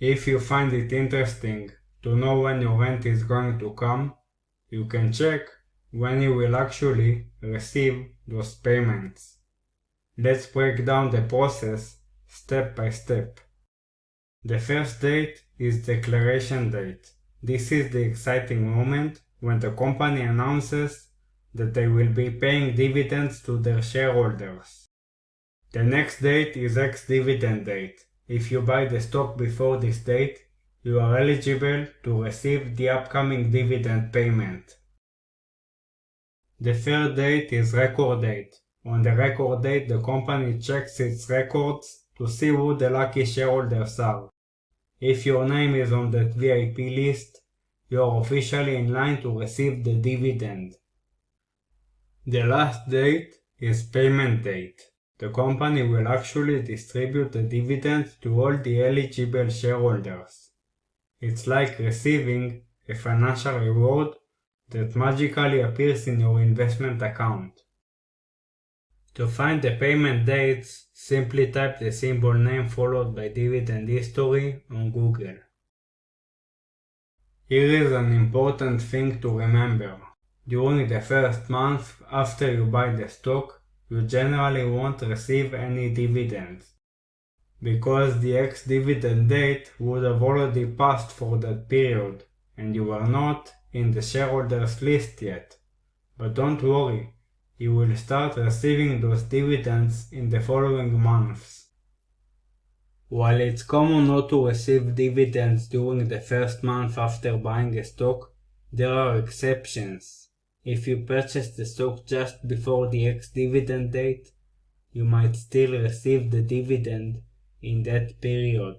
If you find it interesting to know when your rent is going to come, you can check when you will actually receive those payments. Let's break down the process step by step. The first date is declaration date. This is the exciting moment when the company announces that they will be paying dividends to their shareholders. The next date is ex-dividend date. If you buy the stock before this date, you are eligible to receive the upcoming dividend payment. The third date is record date. On the record date, the company checks its records to see who the lucky shareholders are. If your name is on that VIP list, you are officially in line to receive the dividend. The last date is payment date. The company will actually distribute the dividend to all the eligible shareholders. It's like receiving a financial reward that magically appears in your investment account. To find the payment dates, simply type the symbol name followed by dividend history on Google. Here is an important thing to remember. During the first month after you buy the stock, you generally won't receive any dividends, because the ex-dividend date would have already passed for that period, and you are not in the shareholders list yet. But don't worry, you will start receiving those dividends in the following months. While it's common not to receive dividends during the first month after buying a stock, there are exceptions. If you purchase the stock just before the ex-dividend date, you might still receive the dividend in that period.